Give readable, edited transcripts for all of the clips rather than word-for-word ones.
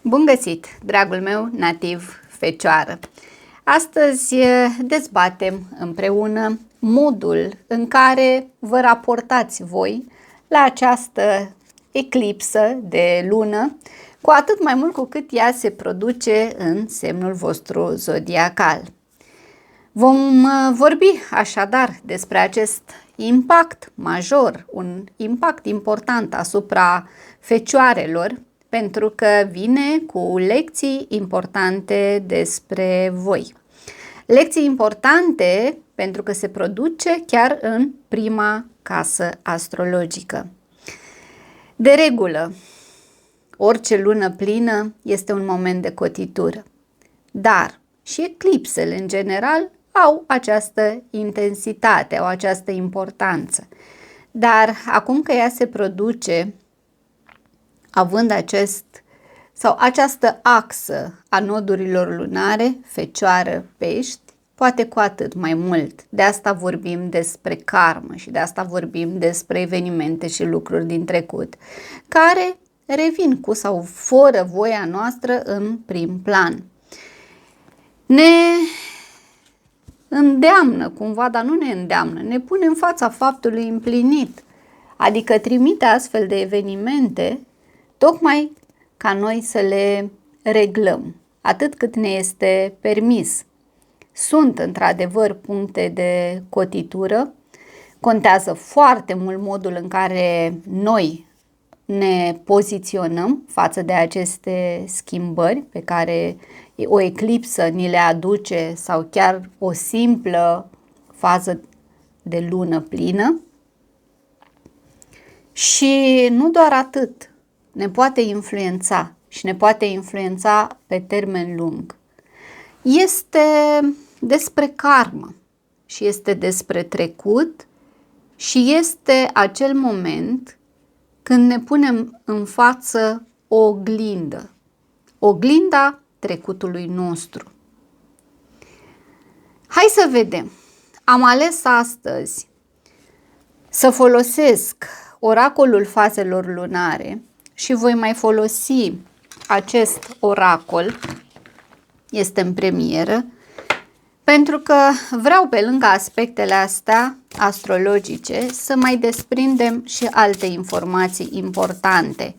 Bun găsit, dragul meu nativ fecioară! Astăzi dezbatem împreună modul în care vă raportați voi la această eclipsă de lună, cu atât mai mult cu cât ea se produce în semnul vostru zodiacal. Vom vorbi așadar despre acest impact major, un impact important asupra fecioarelor, pentru că vine cu lecții importante despre voi. Lecții importante pentru că se produce chiar în prima casă astrologică. De regulă, orice lună plină este un moment de cotitură, dar și eclipsele în general au această intensitate, au această importanță. Dar acum că ea se produce având această axă a nodurilor lunare, Fecioară, Pești, poate cu atât mai mult. De asta vorbim despre karmă și de asta vorbim despre evenimente și lucruri din trecut, care revin cu sau fără voia noastră în prim plan. Ne îndeamnă cumva, dar nu ne îndeamnă, ne pune în fața faptului împlinit, adică trimite astfel de evenimente tocmai ca noi să le reglăm, atât cât ne este permis. Sunt într-adevăr puncte de cotitură, contează foarte mult modul în care noi ne poziționăm față de aceste schimbări pe care o eclipsă ni le aduce sau chiar o simplă fază de lună plină. Și nu doar atât, ne poate influența și ne poate influența pe termen lung. Este despre karmă și este despre trecut și este acel moment când ne punem în față o oglindă, oglinda trecutului nostru. Hai să vedem. Am ales astăzi să folosesc oracolul fazelor lunare și voi mai folosi acest oracol, este în premieră, pentru că vreau pe lângă aspectele astea astrologice să mai desprindem și alte informații importante.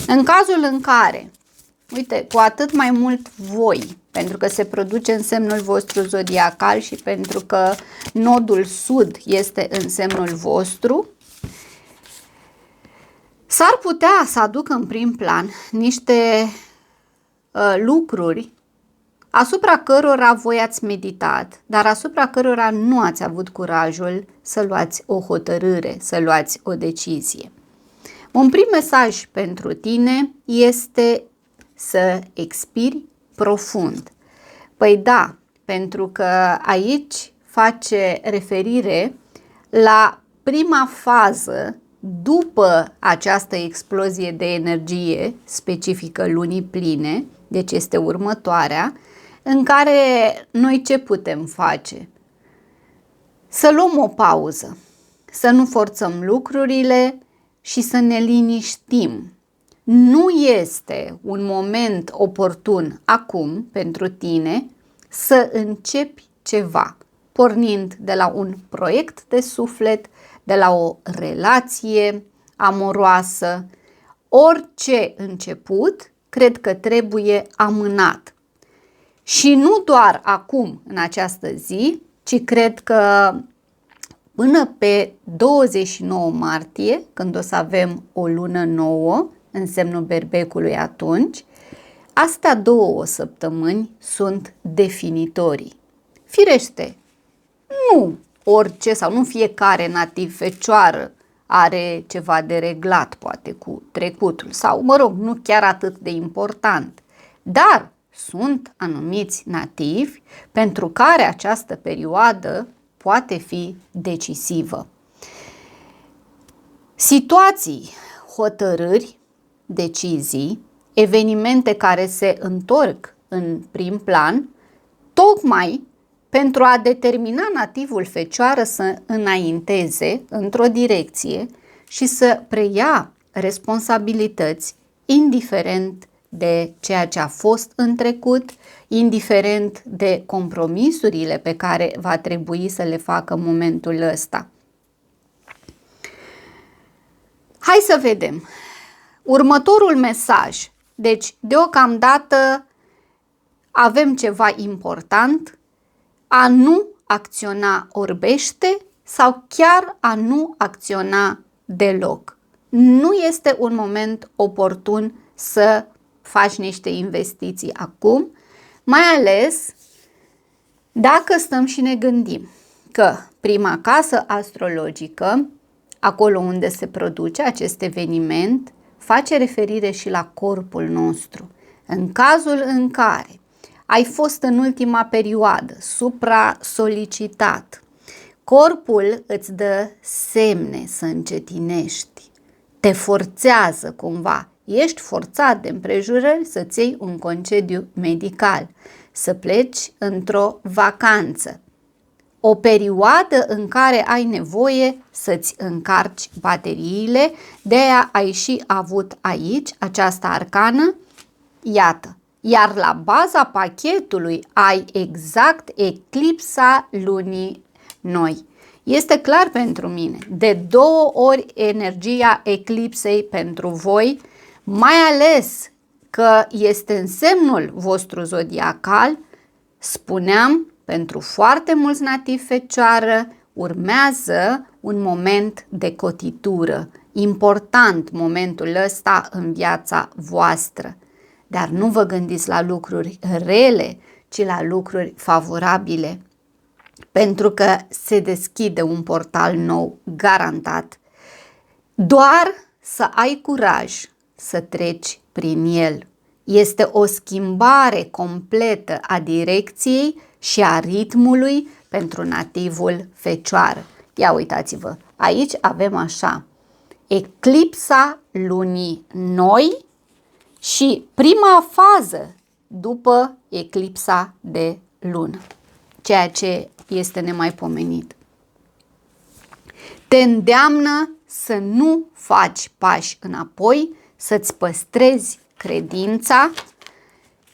În cazul în care, uite, cu atât mai mult voi, pentru că se produce în semnul vostru zodiacal și pentru că nodul sud este în semnul vostru, s-ar putea să aducă în prim plan niște lucruri asupra cărora voi ați meditat, dar asupra cărora nu ați avut curajul să luați o hotărâre, să luați o decizie. Un prim mesaj pentru tine este să expiri profund. Păi da, pentru că aici face referire la prima fază după această explozie de energie specifică lunii pline, deci este următoarea, în care noi ce putem face? Să luăm o pauză, să nu forțăm lucrurile și să ne liniștim. Nu este un moment oportun acum pentru tine să începi ceva, pornind de la un proiect de suflet, de la o relație amoroasă. Orice început, cred că trebuie amânat. Și nu doar acum, în această zi, ci cred că până pe 29 martie, când o să avem o lună nouă, în semnul Berbecului atunci, astea 2 săptămâni sunt definitorii. Firește, nu orice sau nu fiecare nativ fecioară are ceva de reglat, poate cu trecutul, sau, mă rog, nu chiar atât de important, dar sunt anumiți nativi pentru care această perioadă poate fi decisivă. Situații, hotărâri, decizii, evenimente care se întorc în prim plan, tocmai pentru a determina nativul fecioară să înainteze într-o direcție și să preia responsabilități indiferent de ceea ce a fost în trecut, indiferent de compromisurile pe care va trebui să le facă în momentul ăsta. Hai să vedem. Următorul mesaj. Deci, deocamdată avem ceva important, a nu acționa orbește sau chiar a nu acționa deloc. Nu este un moment oportun să faci niște investiții acum, mai ales dacă stăm și ne gândim că prima casă astrologică, acolo unde se produce acest eveniment, face referire și la corpul nostru. În cazul în care ai fost în ultima perioadă supra-solicitat, corpul îți dă semne să încetinești, te forțează cumva, ești forțat de împrejurări să-ți iei un concediu medical, să pleci într-o vacanță, o perioadă în care ai nevoie să-ți încarci bateriile, de-aia ai și avut aici această arcană, iată. Iar la baza pachetului ai exact eclipsa lunii noi. Este clar pentru mine, de 2 ori energia eclipsei pentru voi, mai ales că este în semnul vostru zodiacal, spuneam, pentru foarte mulți nativi Fecioară urmează un moment de cotitură, important momentul ăsta în viața voastră. Dar nu vă gândiți la lucruri rele, ci la lucruri favorabile, pentru că se deschide un portal nou, garantat. Doar să ai curaj să treci prin el. Este o schimbare completă a direcției și a ritmului pentru nativul Fecioară. Ia uitați-vă, aici avem așa, eclipsa lunii noi și prima fază după eclipsa de lună, ceea ce este nemaipomenit. Te îndeamnă să nu faci pași înapoi, să-ți păstrezi credința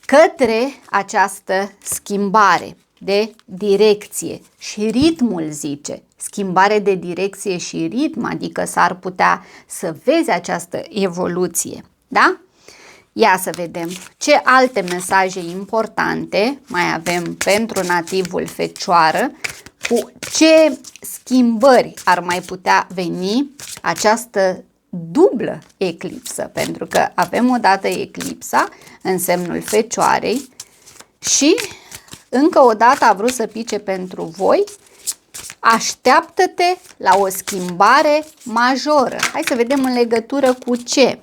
către această schimbare de direcție și ritmul, zice, schimbare de direcție și ritm, adică s-ar putea să vezi această evoluție, da? Ia să vedem ce alte mesaje importante mai avem pentru nativul Fecioară, cu ce schimbări ar mai putea veni această dublă eclipsă, pentru că avem odată eclipsa în semnul Fecioarei și încă o dată a vrut să pice pentru voi. Așteaptă-te la o schimbare majoră. Hai să vedem în legătură cu ce.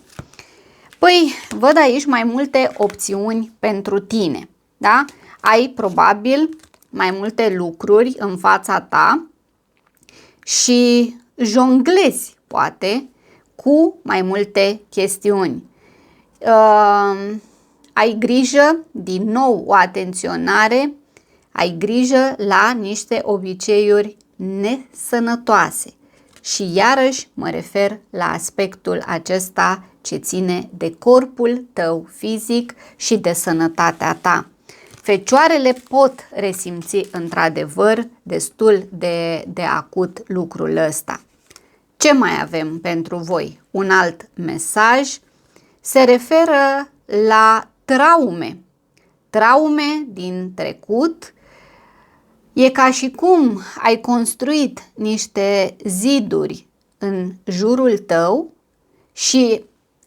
Păi, văd aici mai multe opțiuni pentru tine, da? Ai probabil mai multe lucruri în fața ta și jonglezi, poate, cu mai multe chestiuni. Ai grijă, din nou o atenționare, ai grijă la niște obiceiuri nesănătoase. Și iarăși mă refer la aspectul acesta ce ține de corpul tău fizic și de sănătatea ta. Fecioarele pot resimți într-adevăr destul de acut lucrul ăsta. Ce mai avem pentru voi? Un alt mesaj se referă la traume. Traume din trecut. E ca și cum ai construit niște ziduri în jurul tău și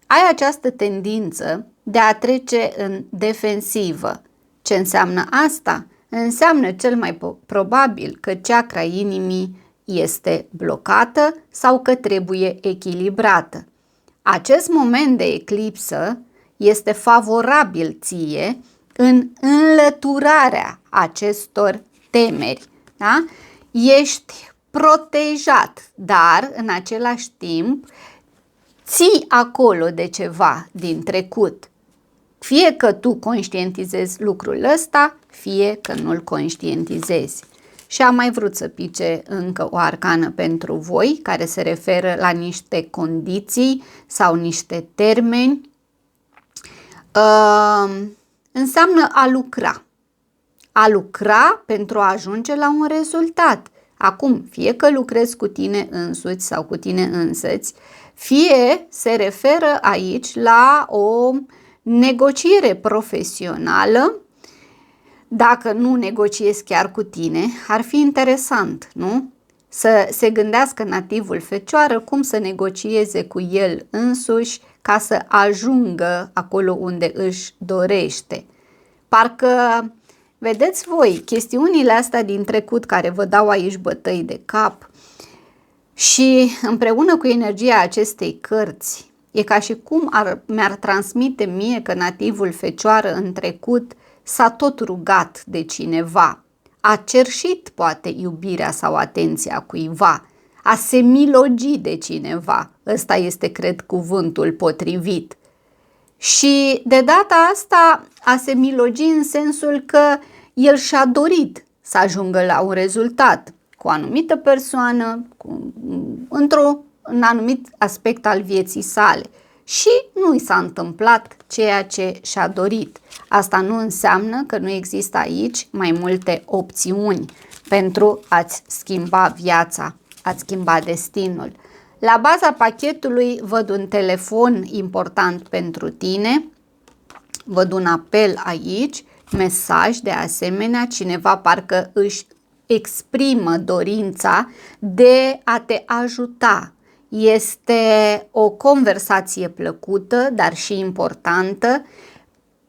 ai această tendință de a trece în defensivă. Ce înseamnă asta? Înseamnă cel mai probabil că chakra inimii este blocată sau că trebuie echilibrată. Acest moment de eclipsă este favorabil ție în înlăturarea acestor temeri. Da? Ești protejat, dar în același timp ții acolo de ceva din trecut. Fie că tu conștientizezi lucrul ăsta, fie că nu-l conștientizezi. Și am mai vrut să pice încă o arcană pentru voi, care se referă la niște condiții sau niște termeni înseamnă a lucra. A lucra pentru a ajunge la un rezultat. Acum, fie că lucrezi cu tine însuți sau cu tine însăți, fie se referă aici la o negociere profesională. Dacă nu negociezi chiar cu tine, ar fi interesant, nu? Să se gândească nativul Fecioară cum să negocieze cu el însuși ca să ajungă acolo unde își dorește. Parcă, vedeți voi, chestiunile astea din trecut care vă dau aici bătăi de cap și împreună cu energia acestei cărți, e ca și cum mi-ar transmite mie că nativul Fecioară în trecut s-a tot rugat de cineva, a cerșit poate iubirea sau atenția cuiva, a se milogi de cineva. Ăsta este, cred, cuvântul potrivit. Și de data asta a se milogi în sensul că el și-a dorit să ajungă la un rezultat cu o anumită persoană, într-un anumit aspect al vieții sale. Și nu i s-a întâmplat ceea ce și-a dorit. Asta nu înseamnă că nu există aici mai multe opțiuni pentru a-ți schimba viața, a-ți schimba destinul. La baza pachetului văd un telefon important pentru tine, văd un apel aici, mesaj de asemenea, cineva parcă își exprimă dorința de a te ajuta. Este o conversație plăcută, dar și importantă.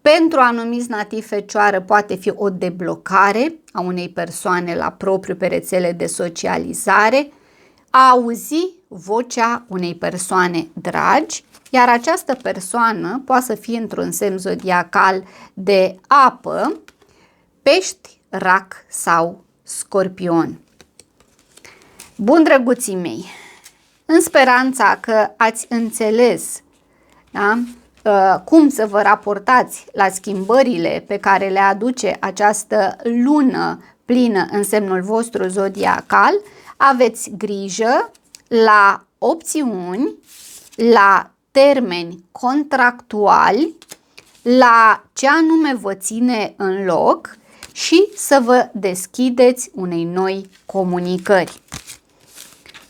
Pentru anumiți nativi Fecioară poate fi o deblocare a unei persoane la propriu pe rețele de socializare, a auzi vocea unei persoane dragi, iar această persoană poate să fie într-un semn zodiacal de apă, pești, rac sau scorpion. Bun, drăguții mei, în speranța că ați înțeles, da, cum să vă raportați la schimbările pe care le aduce această lună plină în semnul vostru zodiacal, aveți grijă la opțiuni, la termeni contractuali, la ce anume vă ține în loc și să vă deschideți unei noi comunicări.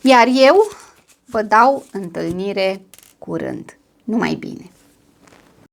Iar eu vă dau întâlnire curând. Numai bine!